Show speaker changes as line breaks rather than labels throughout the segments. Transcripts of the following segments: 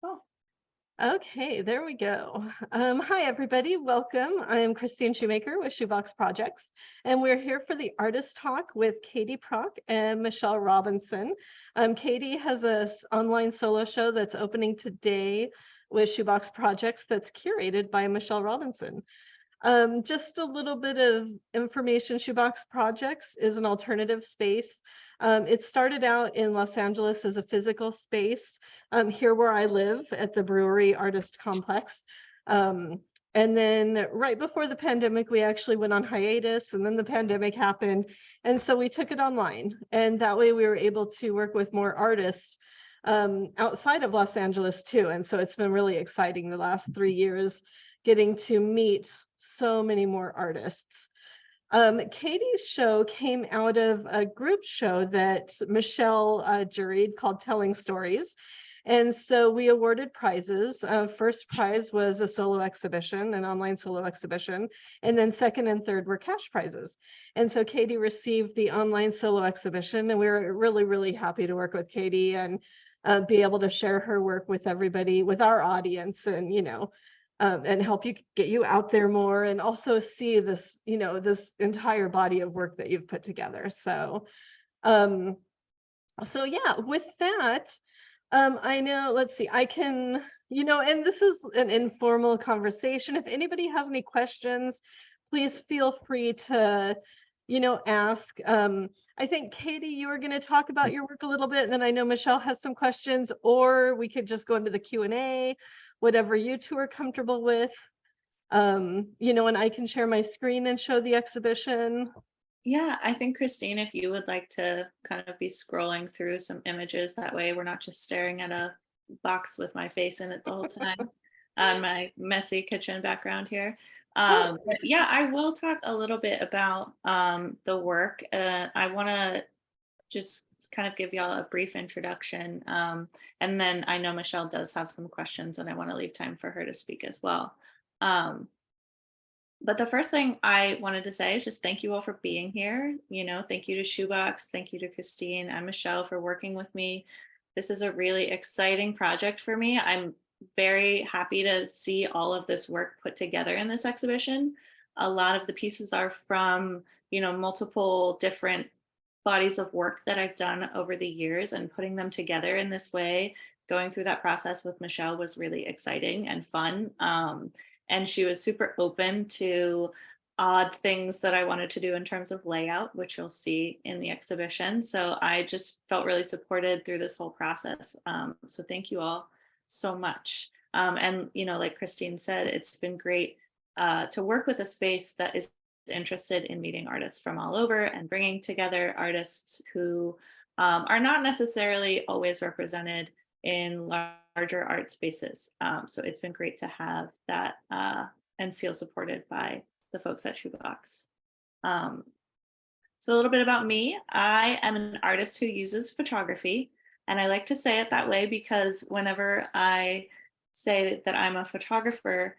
Oh, okay, there we go. Hi, everybody. Welcome. I am Christine Shoemaker with Shoebox Projects, and we're here for the Artist Talk with Katie Prock and Michelle Robinson. Katie has a online solo show that's opening today with Shoebox Projects that's curated by Michelle Robinson. Just a little bit of information. Shoebox Projects is an alternative space. It started out in Los Angeles as a physical space, here where I live at the Brewery Artist Complex. Um, and then right before the pandemic, we actually went on hiatus, and then the pandemic happened. And so we took it online. And that way we were able to work with more artists outside of Los Angeles too. And so it's been really exciting the last 3 years getting to meet so many more artists. Katie's show came out of a group show that Michelle juried called Telling Stories. And so we awarded prizes. First prize was a solo exhibition, an online solo exhibition, and then second and third were cash prizes. And so Katie received the online solo exhibition, and we were really, really happy to work with Katie and be able to share her work with everybody, with our audience, and help you get you out there more and also see this, this entire body of work that you've put together. Um, so yeah, with that, I know, let's see, I can, and this is an informal conversation. If anybody has any questions, please feel free to, ask. I think Katie, you were going to talk about your work a little bit, and then I know Michelle has some questions, or we could just go into the Q&A, whatever you two are comfortable with. And I can share my screen and show the exhibition.
Yeah, I think Christine, if you would like to kind of be scrolling through some images, that way we're not just staring at a box with my face in it the whole time on my messy kitchen background here.
Oh,
But yeah, I will talk a little bit about the work. I want to just kind of give y'all a brief introduction. And then I know Michelle does have some questions and I want to leave time for her to speak as well. Um, but the first thing I wanted to say is just thank you all for being here. Thank you to Shoebox. Thank you to Christine and Michelle for working with me. This is a really exciting project for me. I'm very happy to see all of this work put together in this exhibition. A lot of the pieces are from, multiple different bodies of work that I've done over the years, and putting them together in this way, going through that process with Michelle was really exciting and fun. And she was super open to odd things that I wanted to do in terms of layout, which you'll see in the exhibition. So I just felt really supported through this whole process. So thank you all so much. And like Christine said, it's been great to work with a space that is interested in meeting artists from all over and bringing together artists who are not necessarily always represented in larger art spaces. So it's been great to have that and feel supported by the folks at Shoebox. So a little bit about me. I am an artist who uses photography, and I like to say it that way because whenever I say that I'm a photographer,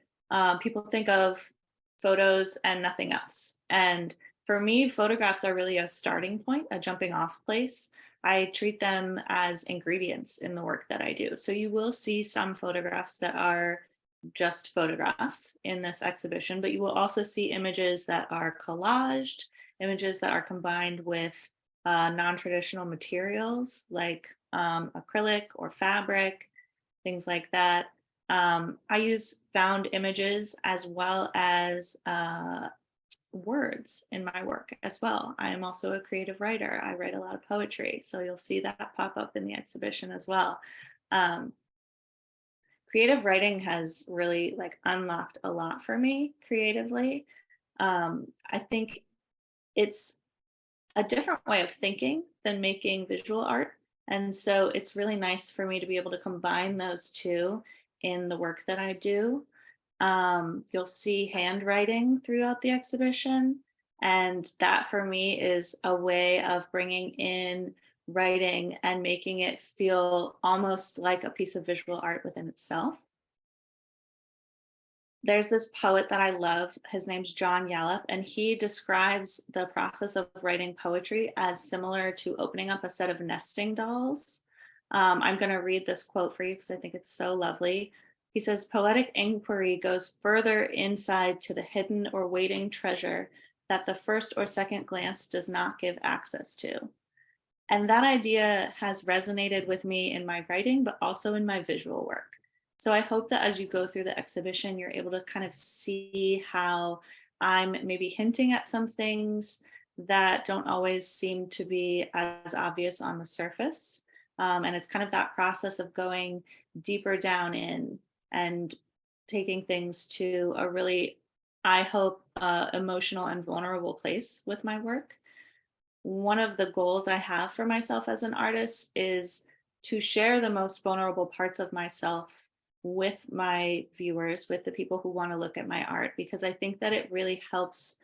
people think of photos and nothing else. And for me, photographs are really a starting point, a jumping off place. I treat them as ingredients in the work that I do. So you will see some photographs that are just photographs in this exhibition, but you will also see images that are collaged, images that are combined with non-traditional materials like acrylic or fabric, things like that. I use found images as well as words in my work as well. I am also a creative writer. I write a lot of poetry, so you'll see that pop up in the exhibition as well. Um, Creative writing has really unlocked a lot for me creatively. I think it's a different way of thinking than making visual art. And so it's really nice for me to be able to combine those two in the work that I do. You'll see handwriting throughout the exhibition. And that for me is a way of bringing in writing and making it feel almost like a piece of visual art within itself. There's this poet that I love. His name's John Yallop, and he describes the process of writing poetry as similar to opening up a set of nesting dolls. I'm going to read this quote for you because I think it's so lovely. He says, "Poetic inquiry goes further inside to the hidden or waiting treasure that the first or second glance does not give access to." And that idea has resonated with me in my writing, but also in my visual work. So I hope that as you go through the exhibition, you're able to kind of see how I'm maybe hinting at some things that don't always seem to be as obvious on the surface. And it's kind of that process of going deeper down in and taking things to a really, I hope, emotional and vulnerable place with my work. One of the goals I have for myself as an artist is to share the most vulnerable parts of myself with my viewers, with the people who want to look at my art, because I think that it really helps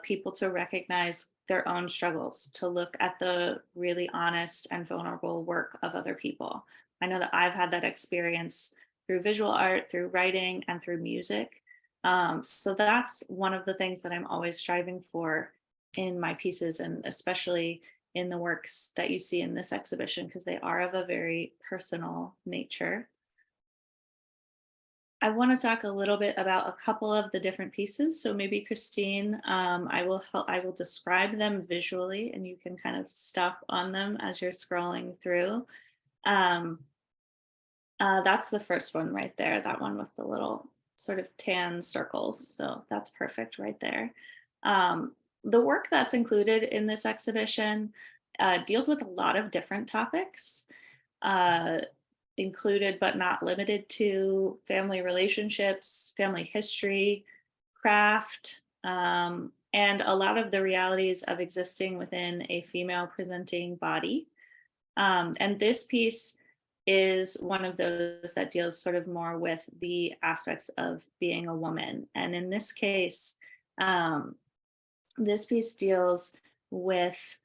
people to recognize their own struggles, to look at the really honest and vulnerable work of other people. I know that I've had that experience through visual art, through writing, and through music. So that's one of the things that I'm always striving for in my pieces, and especially in the works that you see in this exhibition, because they are of a very personal nature. I want to talk a little bit about a couple of the different pieces. So maybe Christine, I will describe them visually, and you can kind of stop on them as you're scrolling through. Um, that's the first one right there. That one with the little sort of tan circles. So that's perfect right there. Um, the work that's included in this exhibition deals with a lot of different topics, uh, included but not limited to family relationships, family history, craft, and a lot of the realities of existing within a female presenting body. And this piece is one of those that deals sort of more with the aspects of being a woman. And in this case, um, this piece deals with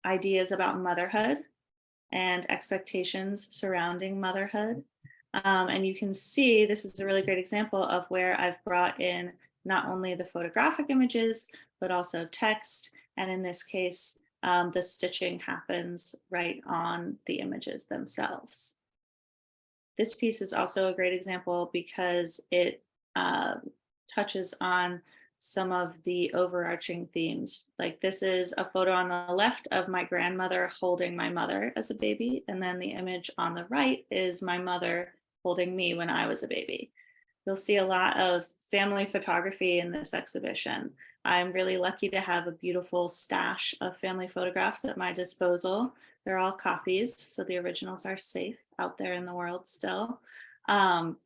ideas about motherhood and expectations surrounding motherhood. And you can see this is a really great example of where I've brought in not only the photographic images, but also text. And in this case, the stitching happens right on the images themselves. This piece is also a great example because it uh, touches on some of the overarching themes. Like this is a photo on the left of my grandmother holding my mother as a baby, and then the image on the right is my mother holding me when I was a baby. You'll see a lot of family photography in this exhibition. I'm really lucky to have a beautiful stash of family photographs at my disposal. They're all copies, so the originals are safe out there in the world still. Um,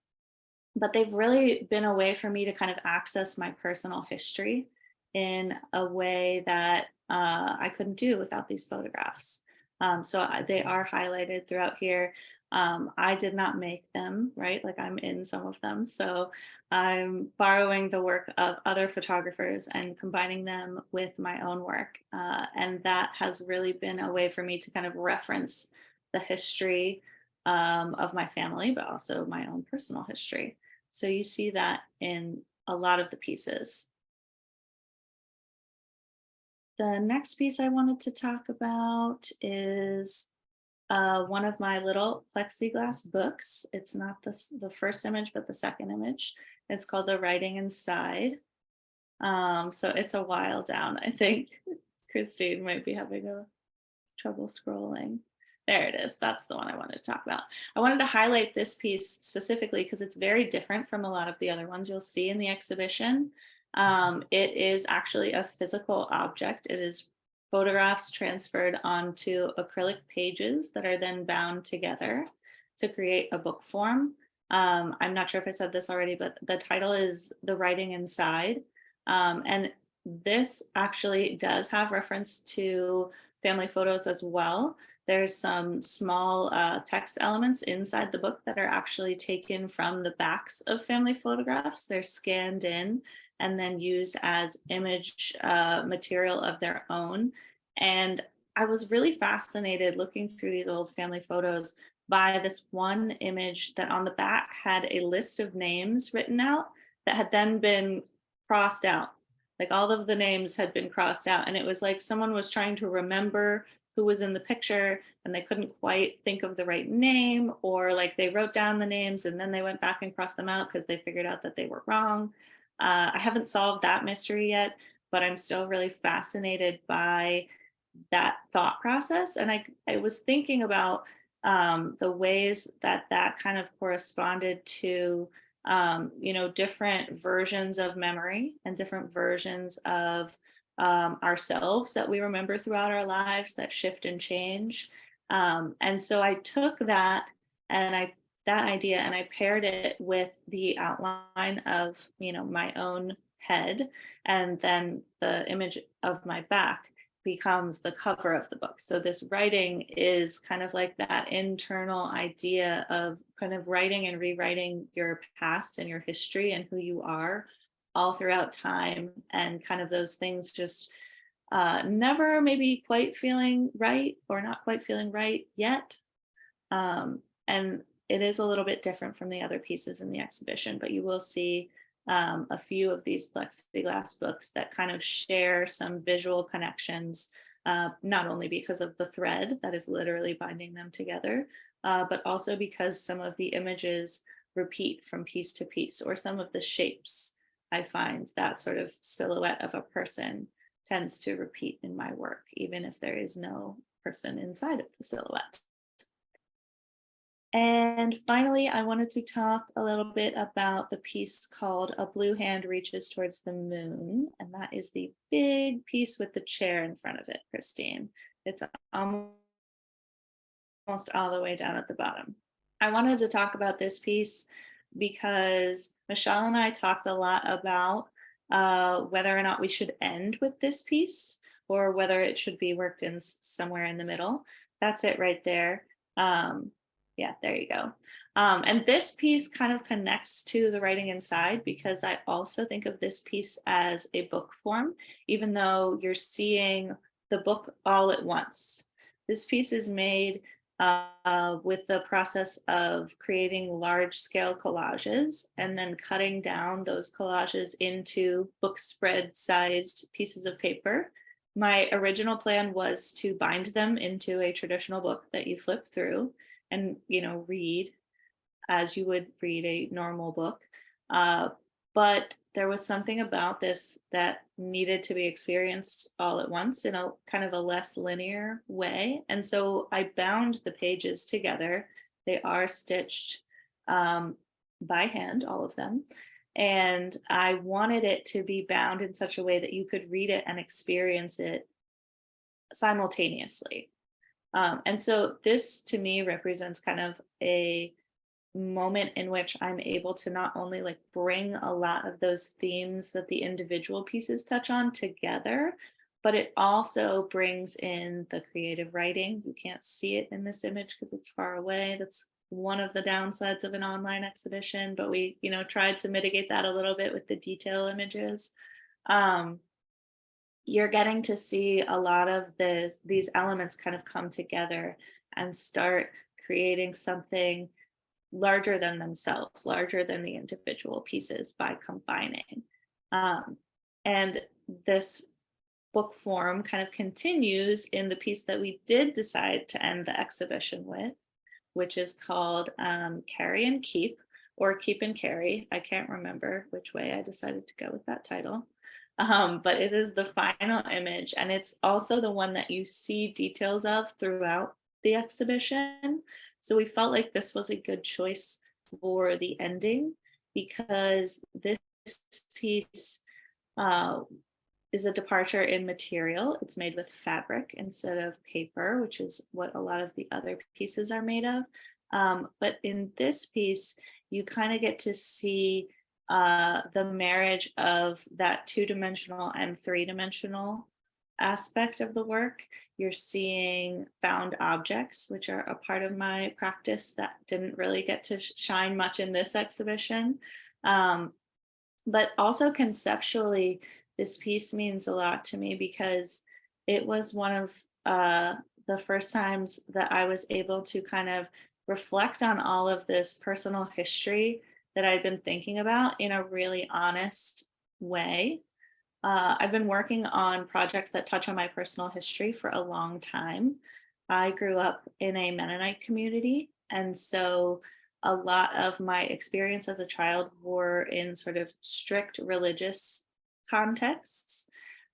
but they've really been a way for me to kind of access my personal history in a way that I couldn't do without these photographs. They are highlighted throughout here. I did not make them, right? Like I'm in some of them. So I'm borrowing the work of other photographers and combining them with my own work. And that has really been a way for me to kind of reference the history of my family, but also my own personal history. So you see that in a lot of the pieces. The next piece I wanted to talk about is one of my little plexiglass books. It's not the first image, but the second image. It's called The Writing Inside. So it's a while down. I think Christine might be having a trouble scrolling. There it is. That's the one I wanted to talk about. I wanted to highlight this piece specifically because it's very different from a lot of the other ones you'll see in the exhibition. It is actually a physical object. It is photographs transferred onto acrylic pages that are then bound together to create a book form. I'm not sure if I said this already, but the title is The Writing Inside. And this actually does have reference to family photos as well. There's some small text elements inside the book that are actually taken from the backs of family photographs. They're scanned in and then used as image material of their own. And I was really fascinated looking through these old family photos by this one image that on the back had a list of names written out that had then been crossed out. Like all of the names had been crossed out, and it was like someone was trying to remember who was in the picture and they couldn't quite think of the right name, or like they wrote down the names and then they went back and crossed them out because they figured out that they were wrong. I haven't solved that mystery yet, but I'm still really fascinated by that thought process. And I was thinking about the ways that that kind of corresponded to, different versions of memory and different versions of ourselves that we remember throughout our lives that shift and change. And so I took and that idea and I paired it with the outline of, my own head, and then the image of my back becomes the cover of the book. So this writing is kind of like that internal idea of kind of writing and rewriting your past and your history and who you are all throughout time, and kind of those things just never maybe quite feeling right or not quite feeling right yet. And it is a little bit different from the other pieces in the exhibition, but you will see a few of these plexiglass books that kind of share some visual connections, not only because of the thread that is literally binding them together, but also because some of the images repeat from piece to piece, or some of the shapes. I find that sort of silhouette of a person tends to repeat in my work, even if there is no person inside of the silhouette. And finally, I wanted to talk a little bit about the piece called A Blue Hand Reaches Towards the Moon. And that is the big piece with the chair in front of it, Christine. It's almost all the way down at the bottom. I wanted to talk about this piece because Michelle and I talked a lot about whether or not we should end with this piece or whether it should be worked in somewhere in the middle. That's it right there. Yeah, there you go. And this piece kind of connects to the writing inside, because I also think of this piece as a book form, even though you're seeing the book all at once. This piece is made with the process of creating large scale collages and then cutting down those collages into book spread sized pieces of paper. My original plan was to bind them into a traditional book that you flip through and read as you would read a normal book, but there was something about this that needed to be experienced all at once in a kind of a less linear way, and so I bound the pages together. They are stitched by hand, all of them, and I wanted it to be bound in such a way that you could read it and experience it simultaneously. And so this to me represents kind of a moment in which I'm able to not only like bring a lot of those themes that the individual pieces touch on together, but it also brings in the creative writing. You can't see it in this image because it's far away. That's one of the downsides of an online exhibition, but we, tried to mitigate that a little bit with the detail images. You're getting to see a lot of these elements kind of come together and start creating something larger than themselves, larger than the individual pieces by combining. And this book form kind of continues in the piece that we did decide to end the exhibition with, which is called Carry and Keep, or Keep and Carry. I can't remember which way I decided to go with that title. But it is the final image, and it's also the one that you see details of throughout the exhibition. So we felt like this was a good choice for the ending, because this piece is a departure in material. It's made with fabric instead of paper, which is what a lot of the other pieces are made of. But in this piece, you kind of get to see the marriage of that two-dimensional and three-dimensional aspect of the work. You're seeing found objects, which are a part of my practice that didn't really get to shine much in this exhibition. But also conceptually, this piece means a lot to me because it was one of the first times that I was able to kind of reflect on all of this personal history that I'd been thinking about in a really honest way. I've been working on projects that touch on my personal history for a long time. I grew up in a Mennonite community, and so a lot of my experience as a child were in sort of strict religious contexts.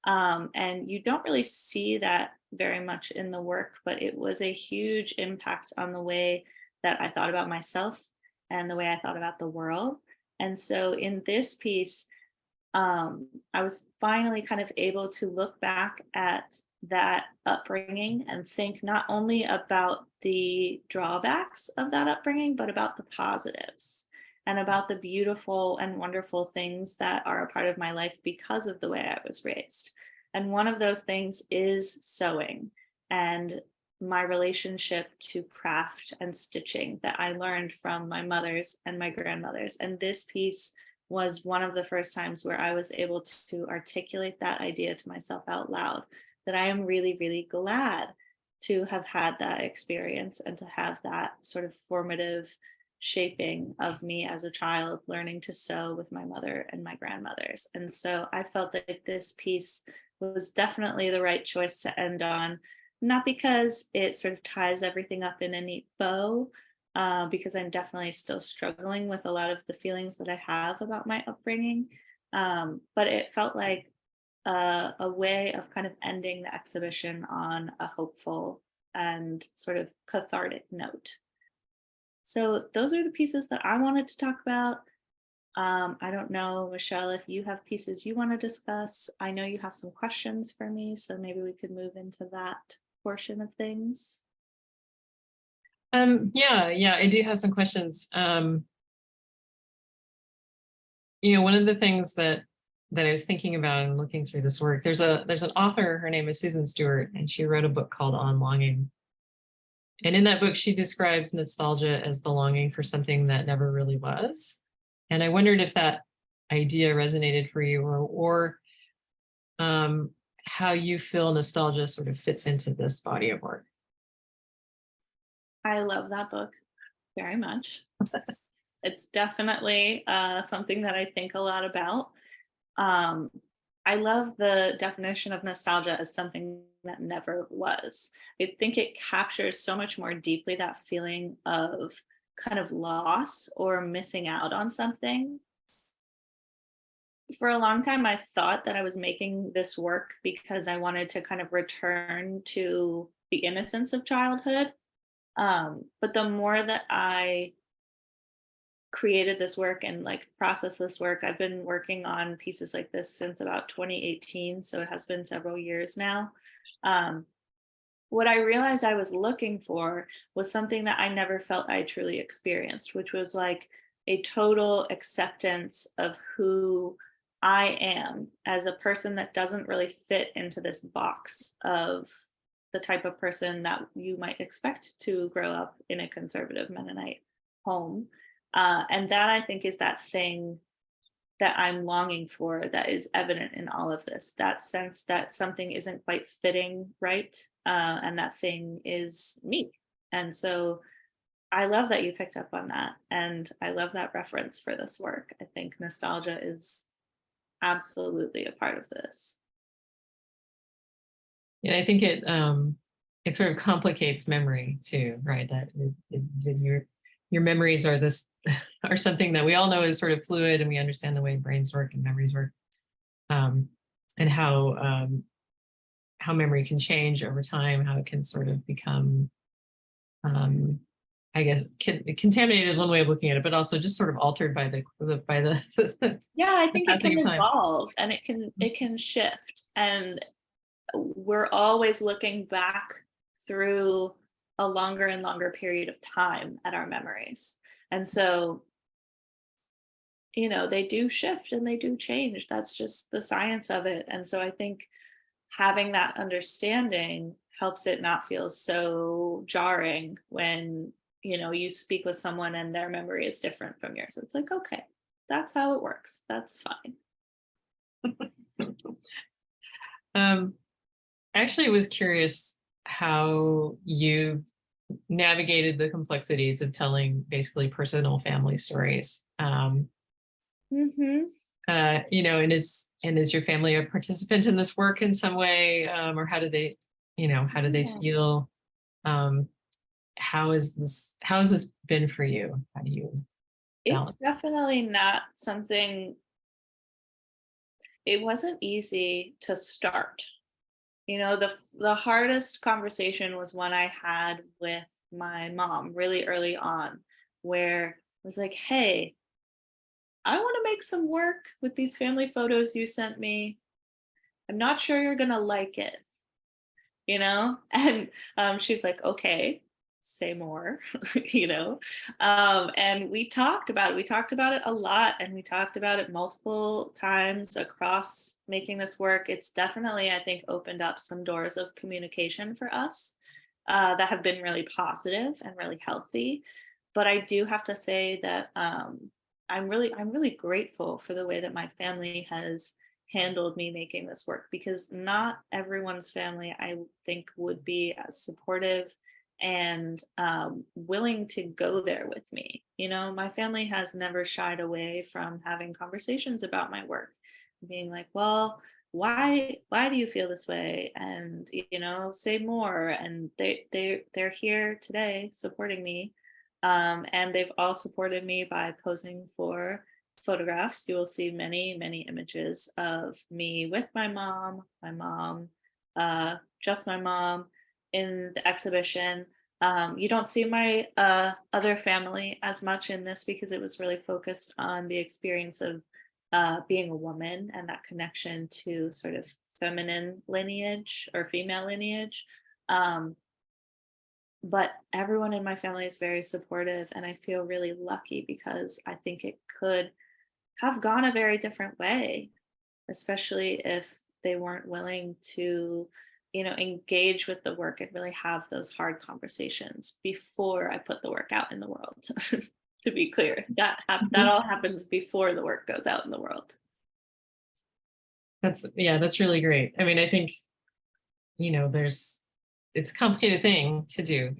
And you don't really see that very much in the work, but it was a huge impact on the way that I thought about myself and the way I thought about the world. And so in this piece, I was finally kind of able to look back at that upbringing and think not only about the drawbacks of that upbringing, but about the positives and about the beautiful and wonderful things that are a part of my life because of the way I was raised. And one of those things is sewing and my relationship to craft and stitching that I learned from my mothers and my grandmothers. And this piece was one of the first times where I was able to articulate that idea to myself out loud, that I am really, really glad to have had that experience and to have that sort of formative shaping of me as a child, learning to sew with my mother and my grandmothers. And so I felt that this piece was definitely the right choice to end on, not because it sort of ties everything up in a neat bow, because I'm definitely still struggling with a lot of the feelings that I have about my upbringing. But it felt like a way of kind of ending the exhibition on a hopeful and sort of cathartic note. So those are the pieces that I wanted to talk about. I don't know, Michelle, if you have pieces you want to discuss. I know you have some questions for me, so maybe we could move into that portion of things.
Yeah, I do have some questions. One of the things that I was thinking about and looking through this work, there's an author, her name is Susan Stewart, and she wrote a book called On Longing. And in that book, she describes nostalgia as the longing for something that never really was. And I wondered if that idea resonated for you, or how you feel nostalgia sort of fits into this body of work.
I love that book very much. It's definitely something that I think a lot about. Um, I love the definition of nostalgia as something that never was. I think it captures so much more deeply that feeling of kind of loss or missing out on something. For a long time, I thought that I was making this work because I wanted to kind of return to the innocence of childhood. But the more that I created this work and like processed this work, I've been working on pieces like this since about 2018. So it has been several years now. What I realized I was looking for was something that I never felt I truly experienced, which was like a total acceptance of who I am as a person that doesn't really fit into this box of the type of person that you might expect to grow up in a conservative Mennonite home. And that I think is that thing that I'm longing for that is evident in all of this, that sense that something isn't quite fitting right. And that thing is me. And so I love that you picked up on that. And I love that reference for this work. I think nostalgia is absolutely a part of this.
And I think it sort of complicates memory too, right? That your memories are are something that we all know is sort of fluid, and we understand the way brains work and memories work, and how memory can change over time, how it can sort of become, I guess, contaminated is one way of looking at it, but also just sort of altered by the
Yeah, I think it
passing
can
of time.
evolve and it can shift. And we're always looking back through a longer and longer period of time at our memories. And so, they do shift and they do change. That's just the science of it. And so I think having that understanding helps it not feel so jarring when, you speak with someone and their memory is different from yours. It's like, okay, that's how it works. That's fine.
Actually, I was curious how you navigated the complexities of telling basically personal family stories.
Mm-hmm.
is your family a participant in this work in some way? Or how do they, how do they
Yeah.
feel? How has this been for you? How do you
It's
balance?
definitely not something, it wasn't easy to start. The hardest conversation was one I had with my mom really early on, where it was like, hey, I want to make some work with these family photos you sent me. I'm not sure you're going to like it, And she's like, okay, say more, And we talked about it. We talked about it a lot, and we talked about it multiple times across making this work. It's definitely, I think, opened up some doors of communication for us that have been really positive and really healthy. But I do have to say that I'm really grateful for the way that my family has handled me making this work, because not everyone's family, I think, would be as supportive and willing to go there with me. My family has never shied away from having conversations about my work, being like, well, why do you feel this way, and say more. And they're here today supporting me, and they've all supported me by posing for photographs. You will see many, many images of me with my mom, just my mom in the exhibition. You don't see my other family as much in this, because it was really focused on the experience of being a woman and that connection to sort of feminine lineage or female lineage. Um, but everyone in my family is very supportive, and I feel really lucky, because I think it could have gone a very different way, especially if they weren't willing to, engage with the work and really have those hard conversations before I put the work out in the world. To be clear, that all happens before the work goes out in the world.
That's really great. I mean, I think, it's a complicated thing to do.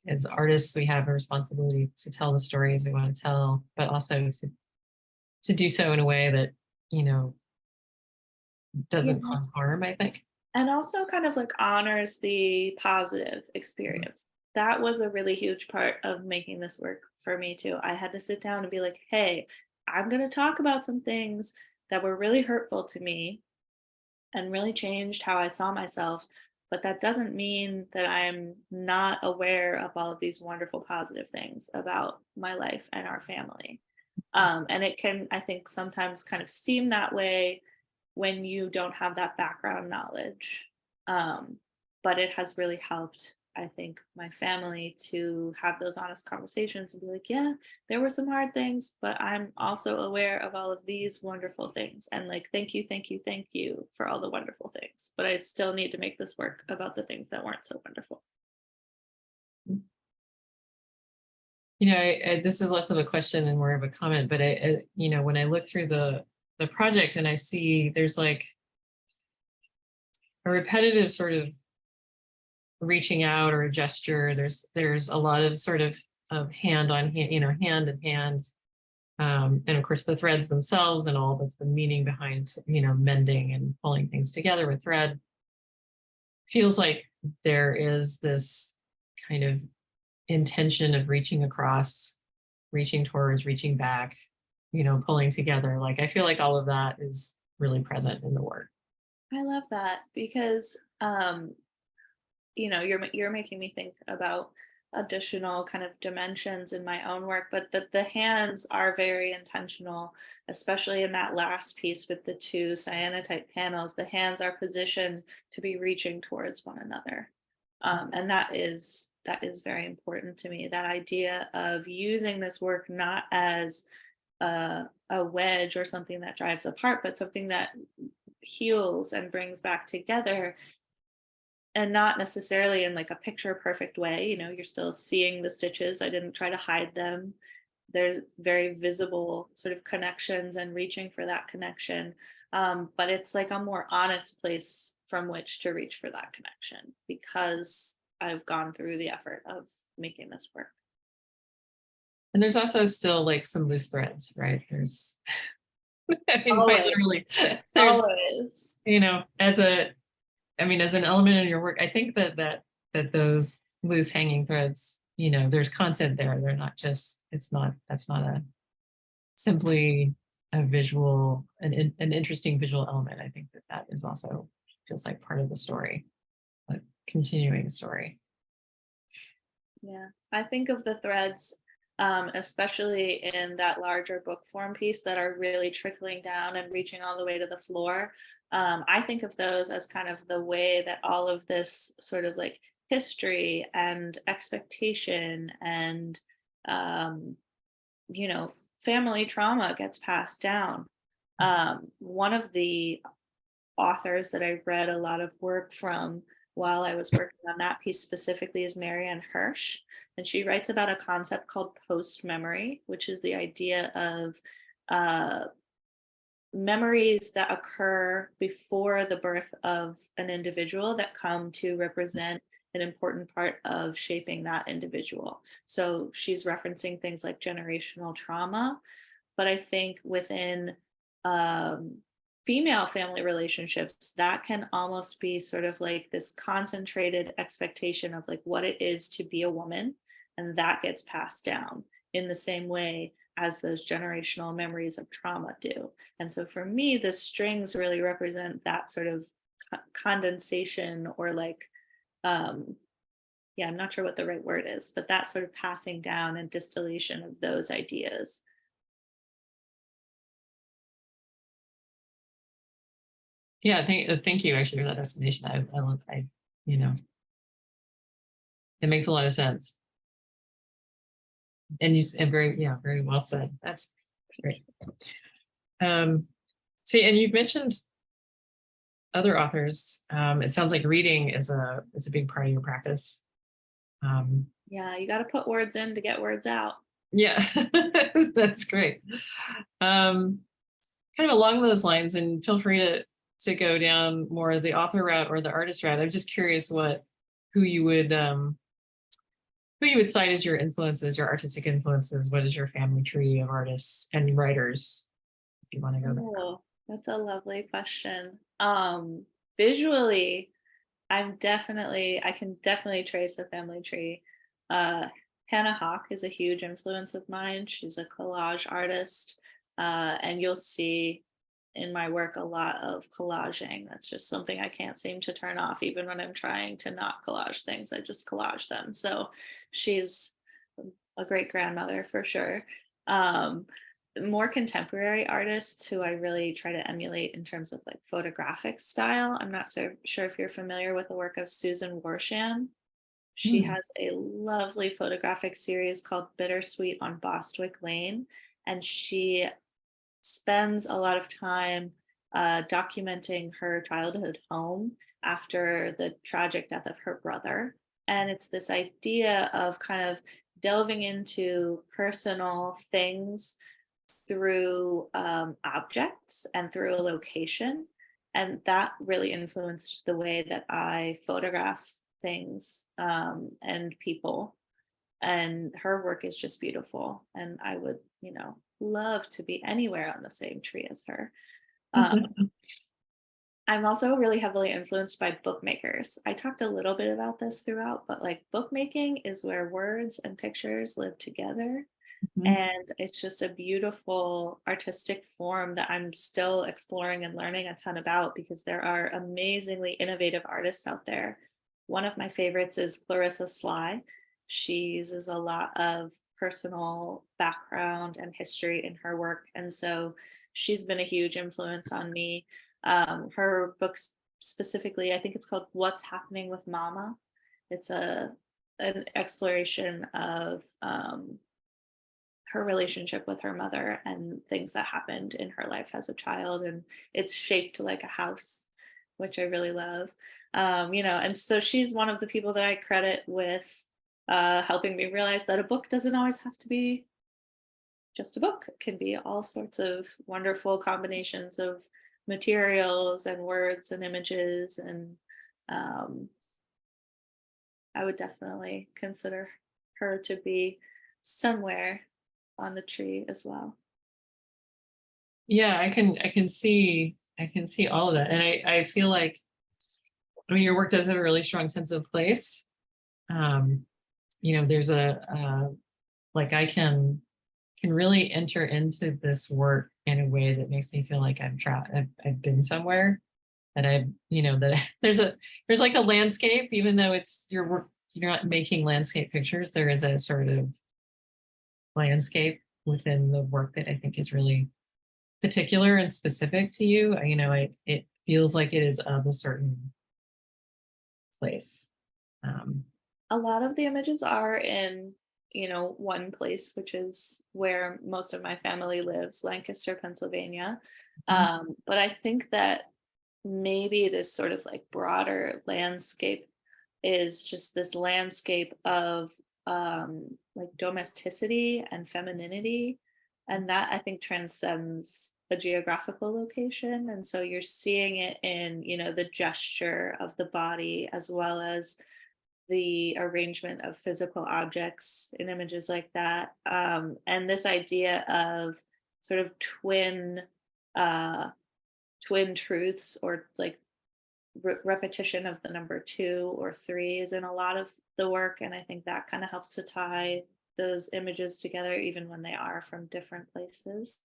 As artists, we have a responsibility to tell the stories we want to tell, but also to do so in a way that, doesn't
Yeah.
cause harm, I think.
And also kind of like honors the positive experience. That was a really huge part of making this work for me too. I had to sit down and be like, hey, I'm going to talk about some things that were really hurtful to me and really changed how I saw myself. But that doesn't mean that I'm not aware of all of these wonderful positive things about my life and our family. And it can, I think, sometimes kind of seem that way when you don't have that background knowledge. Um, but it has really helped, I think, my family to have those honest conversations and be like, yeah, there were some hard things, but I'm also aware of all of these wonderful things. And like, thank you, thank you, thank you for all the wonderful things. But I still need to make this work about the things that weren't so wonderful.
This is less of a question and more of a comment, but when I look through the project and I see there's like a repetitive sort of reaching out or a gesture, there's a lot of sort of hand on hand, hand in hand. And of course the threads themselves and all that's the meaning behind, mending and pulling things together with thread. Feels like there is this kind of intention of reaching across, reaching towards, reaching back, pulling together. Like I feel like all of that is really present in the work.
I love that, because you're making me think about additional kind of dimensions in my own work, but the hands are very intentional, especially in that last piece with the two cyanotype panels. The hands are positioned to be reaching towards one another. And that is very important to me, that idea of using this work not as a wedge or something that drives apart, but something that heals and brings back together, and not necessarily in like a picture perfect way. You're still seeing the stitches. I didn't try to hide them. They're very visible sort of connections and reaching for that connection. But it's like a more honest place from which to reach for that connection, because I've gone through the effort of making this work.
And there's also still like some loose threads, right? I mean, quite literally, there's,
Always.
as an element in your work, I think that those loose hanging threads, there's content there. They're not just, that's not a simply a visual, an interesting visual element. I think that is also feels like part of the story, a continuing story.
Yeah, I think of the threads, especially in that larger book form piece that are really trickling down and reaching all the way to the floor. I think of those as kind of the way that all of this sort of like history and expectation and, um, family trauma gets passed down. One of the authors that I read a lot of work from while I was working on that piece specifically is Marianne Hirsch. And she writes about a concept called post memory, which is the idea of uh, memories that occur before the birth of an individual that come to represent an important part of shaping that individual. So she's referencing things like generational trauma, but I think within um, female family relationships, that can almost be sort of like this concentrated expectation of like what it is to be a woman, and that gets passed down in the same way as those generational memories of trauma do. And so for me, the strings really represent that sort of condensation or like, yeah, I'm not sure what the right word is, but that sort of passing down and distillation of those ideas.
Yeah, thank you actually for that explanation. I love, you know, it makes a lot of sense. And very well said. That's great. See, and you've mentioned other authors. It sounds like reading is a big part of your practice.
Yeah, you got to put words in to get words out.
Yeah, that's great. Kind of along those lines, and feel free to go down more the author route or the artist route. I'm just curious who you would cite as your influences, your artistic influences. What is your family tree of artists and writers, if you want to go there?
Oh, that's a lovely question. Visually, I can definitely trace the family tree. Uh, Hannah Hawk is a huge influence of mine. She's a collage artist, and you'll see in my work a lot of collaging. That's just something I can't seem to turn off, even when I'm trying to not collage things. I just collage them. So she's a great grandmother for sure. Um, More contemporary artists who I really try to emulate in terms of like photographic style. I'm not so sure if you're familiar with the work of Susan Warshan. She
Hmm.
has a lovely photographic series called Bittersweet on Bostwick Lane, and she spends a lot of time documenting her childhood home after the tragic death of her brother. And it's this idea of kind of delving into personal things through objects and through a location. And that really influenced the way that I photograph things and people. And her work is just beautiful. And I would, love to be anywhere on the same tree as her. Um, I'm also really heavily influenced by bookmakers. I talked a little bit about this throughout, but like bookmaking is where words and pictures live together.
Mhm.
And it's just a beautiful artistic form that I'm still exploring and learning a ton about because there are amazingly innovative artists out there. One of my favorites is Clarissa Sly. She uses a lot of personal background and history in her work. And so she's been a huge influence on me. Her books specifically, I think it's called What's Happening with Mama. It's an exploration of her relationship with her mother and things that happened in her life as a child, and it's shaped like a house, which I really love. And so she's one of the people that I credit with helping me realize that a book doesn't always have to be just a book. It can be all sorts of wonderful combinations of materials and words and images, and um, I would definitely consider her to be somewhere on the tree as well.
Yeah, I can see all of that. And I feel like, I mean, your work does have a really strong sense of place. There's like I can really enter into this work in a way that makes me feel like I've been somewhere, that that there's like a landscape, even though it's your work, you're not making landscape pictures, there is a sort of landscape within the work that I think is really particular and specific to you. It feels like it is of a certain place. Um,
A lot of the images are in, one place, which is where most of my family lives, Lancaster, Pennsylvania.
Mhm.
But I think that maybe this sort of like broader landscape is just this landscape of like domesticity and femininity. And that I think transcends a geographical location. And so you're seeing it in, the gesture of the body as well as the arrangement of physical objects in images like that. And this idea of sort of uh, twin truths, or like repetition of the number two or three is in a lot of the work. And I think that kind of helps to tie those images together, even when they are from different places.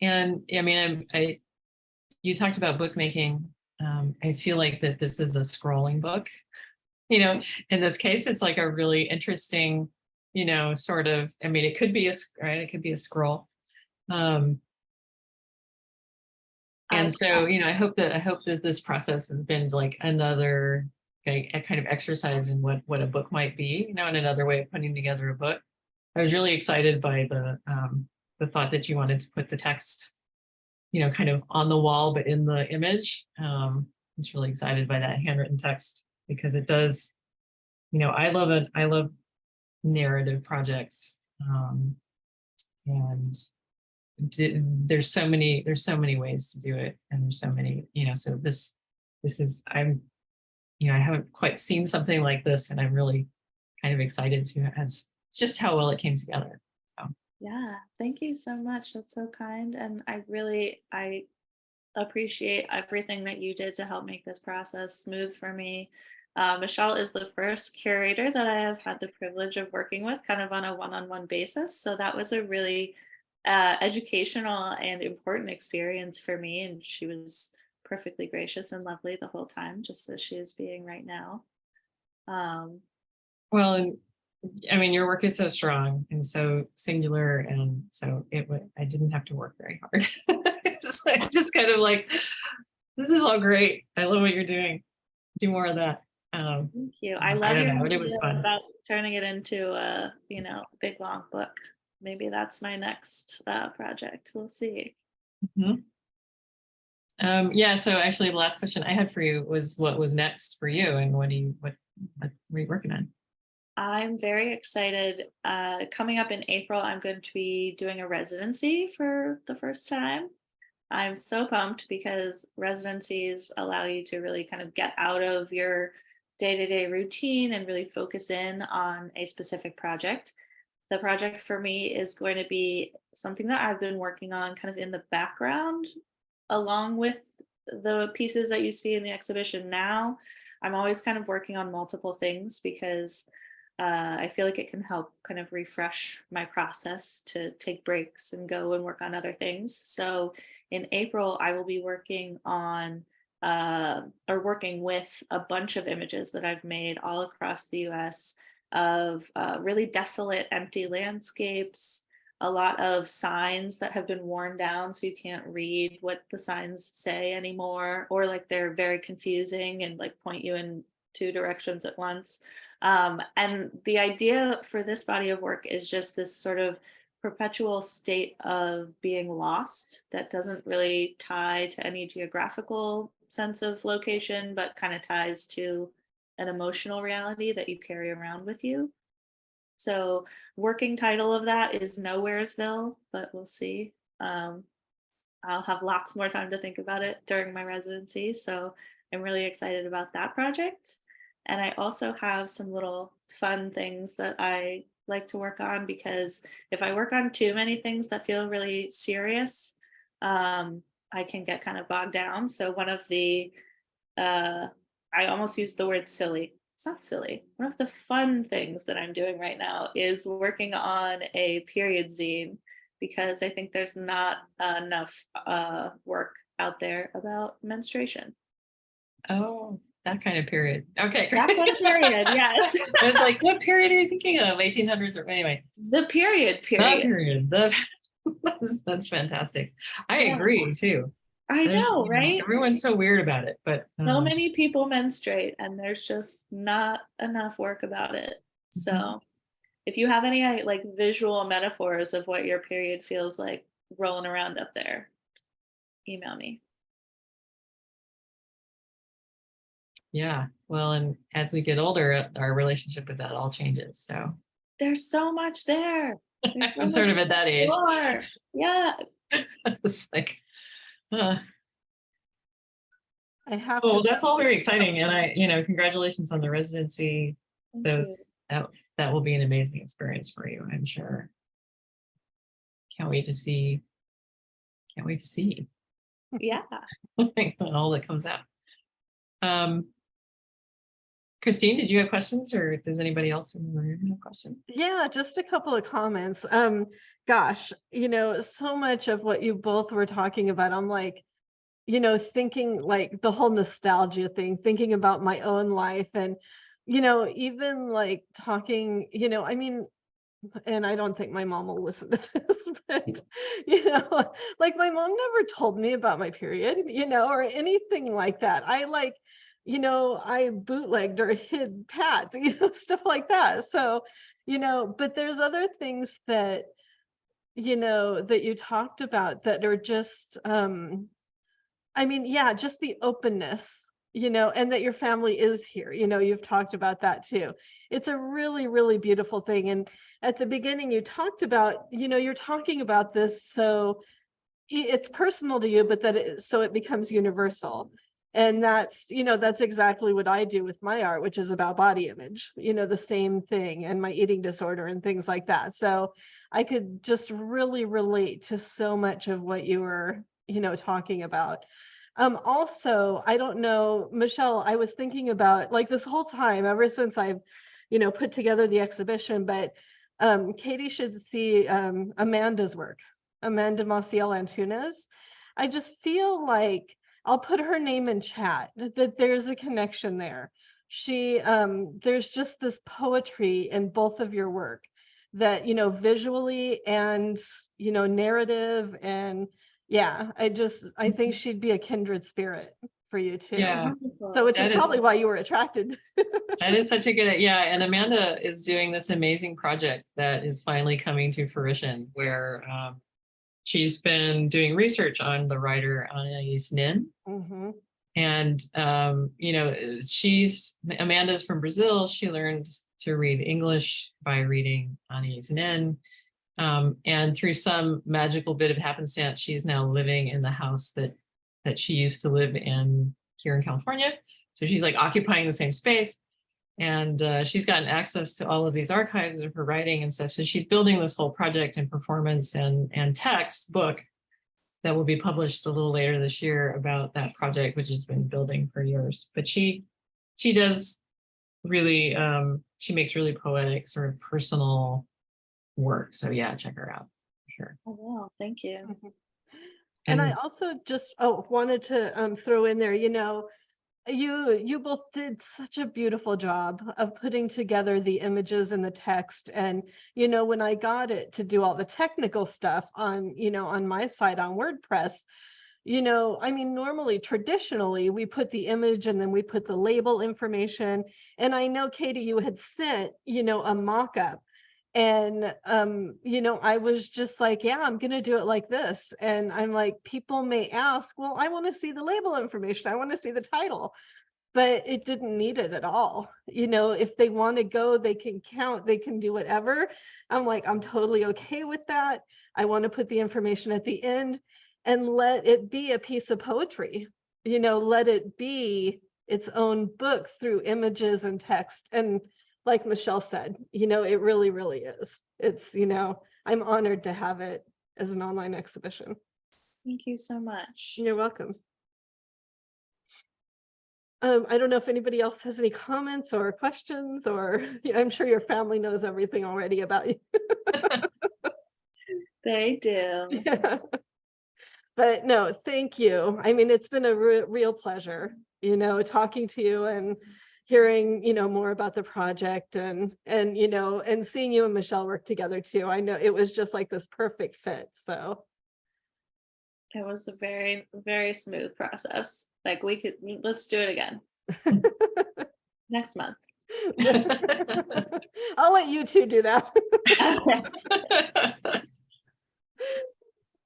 And I mean, you talked about bookmaking. I feel like that this is a scrolling book. In this case, it's like a really interesting, sort of. I mean, it could be right. It could be a scroll. Um,
I
and so, I hope that this process has been like another a kind of exercise in what a book might be. And another way of putting together a book. I was really excited by the thought that you wanted to put the text, kind of on the wall, but in the image. I was really excited by that handwritten text because it does, I love it. I love narrative projects. And there's so many ways to do it. And there's so many, so this is, I haven't quite seen something like this, and I'm really kind of excited to as just how well it came together. So.
Yeah, thank you so much. That's so kind. And I appreciate everything that you did to help make this process smooth for me. Michelle is the first curator that I have had the privilege of working with kind of on a one-on-one basis. So that was a really educational and important experience for me. And she was perfectly gracious and lovely the whole time, just as she is being right now. Um,
Well, and I mean, your work is so strong and so singular, and so I didn't have to work very hard. It's just kind of like, this is all great. I love what you're doing. Do more of that.
Thank you. I
I
love
don't
your
know. It
idea
was fun.
about turning it into a, big long book. Maybe that's my next project. We'll see.
Mhm. Yeah. So actually, the last question I had for you was, what was next for you, and what were you working on?
I'm very excited. Coming up in April, I'm going to be doing a residency for the first time. I'm so pumped because residencies allow you to really kind of get out of your day-to-day routine and really focus in on a specific project. The project for me is going to be something that I've been working on kind of in the background, along with the pieces that you see in the exhibition now. I'm always kind of working on multiple things because I feel like it can help kind of refresh my process to take breaks and go and work on other things. So in April, I will be working on or working with a bunch of images that I've made all across the US of really desolate, empty landscapes, a lot of signs that have been worn down so you can't read what the signs say anymore, or like they're very confusing and like point you in two directions at once. And the idea for this body of work is just this sort of perpetual state of being lost that doesn't really tie to any geographical sense of location, but kind of ties to an emotional reality that you carry around with you. So, working title of that is Nowheresville, but we'll see. Um, I'll have lots more time to think about it during my residency. So I'm really excited about that project. And I also have some little fun things that I like to work on, because if I work on too many things that feel really serious, I can get kind of bogged down. So one of the I almost used the word silly. It's not silly. One of the fun things that I'm doing right now is working on a period zine, because I think there's not enough work out there about menstruation.
Oh, that kind of period. Okay,
That
great.
kind of period, yes.
I was like, what period are you thinking of? 1800s or anyway?
The period
The
period.
period. That's fantastic. I
Yeah.
agree too.
I know, right?
Everyone's so weird about it, but
So many people menstruate and there's just not enough work about it. So if you have any like visual metaphors of what your period feels like rolling around up there, email me.
yeah. Well, and as we get older, our relationship with that all changes. So
There's so much there. There's so
I'm sort
much
of at that age.
more. Yeah.
It's like, uh,
I have
oh,
to,
that's all very exciting. And congratulations on the residency.
Thank you.
That will be an amazing experience for you, I'm sure. Can't wait to see.
Yeah.
And all that comes out. Christine, did you have questions, or does anybody else in the room have questions?
yeah, just a couple of comments. Gosh, so much of what you both were talking about, I'm like, thinking like the whole nostalgia thing, thinking about my own life and, even like talking, I mean, and I don't think my mom will listen to this, but, like my mom never told me about my period, or anything like that. I like, I bootlegged or hid pads, stuff like that. So, but there's other things that, that you talked about that are just, I mean, yeah, just the openness, and that your family is here, you've talked about that too. It's a really, really beautiful thing. And at the beginning, you talked about, you're talking about this, so it's personal to you, but so it becomes universal. And that's exactly what I do with my art, which is about body image, the same thing, and my eating disorder and things like that. So I could just really relate to so much of what you were, talking about. Also, I don't know, Michelle, I was thinking about like this whole time, ever since I've, put together the exhibition, but Katie should see Amanda's work, Amanda Maciel Antunes. I just feel like I'll put her name in chat, that there's a connection there. There's just this poetry in both of your work that, visually and, narrative, and yeah, I think she'd be a kindred spirit for you too.
Yeah.
So which is
That is-
probably why you were attracted.
That is such a good, yeah. And Amanda is doing this amazing project that is finally coming to fruition, where she's been doing research on the writer Anais Nin.
Mhm.
And, Amanda's from Brazil. She learned to read English by reading Anais Nin. And through some magical bit of happenstance, she's now living in the house that she used to live in here in California. So she's like occupying the same space. And she's gotten access to all of these archives of her writing and stuff. So she's building this whole project and performance and text book that will be published a little later this year about that project, which has been building for years. But she does really, she makes really poetic, sort of personal work. So yeah, check her out for sure.
Oh, wow. Thank you.
And I also just wanted to throw in there, you both did such a beautiful job of putting together the images and the text. And, when I got it to do all the technical stuff on, on my side on WordPress, I mean, normally, traditionally, we put the image and then we put the label information. And I know, Katie, you had sent, a mock-up. And, I was just like, yeah, I'm going to do it like this. And I'm like, people may ask, well, I want to see the label information. I want to see the title, but it didn't need it at all. If they want to go, they can count, they can do whatever. I'm like, I'm totally okay with that. I want to put the information at the end and let it be a piece of poetry, let it be its own book through images and text. And like Michelle said, it really, really is. It's, I'm honored to have it as an online exhibition.
Thank you so much.
You're welcome. I don't know if anybody else has any comments or questions, or I'm sure your family knows everything already about you.
They do.
Yeah. But no, thank you. I mean, it's been a real pleasure, talking to you and hearing, more about the project and seeing you and Michelle work together too. I know it was just like this perfect fit. So
It was a very, very smooth process. Like let's do it again next month.
I'll let you two do that.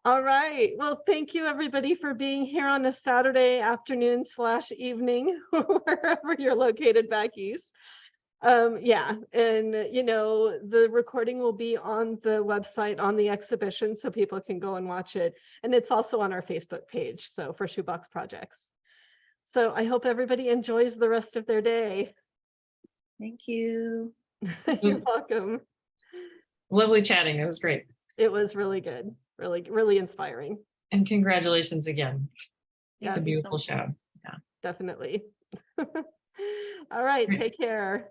All right. Well, thank you everybody for being here on a Saturday afternoon / evening, wherever you're located back east. Yeah, and the recording will be on the website on the exhibition, so people can go and watch it. And it's also on our Facebook page, so for Shoebox Projects. So I hope everybody enjoys the rest of their day.
Thank you.
You're welcome.
Lovely chatting. It was great.
It was really good. Really, really inspiring.
And congratulations again. It's
Yeah,
a beautiful show.
definitely. All right, take care.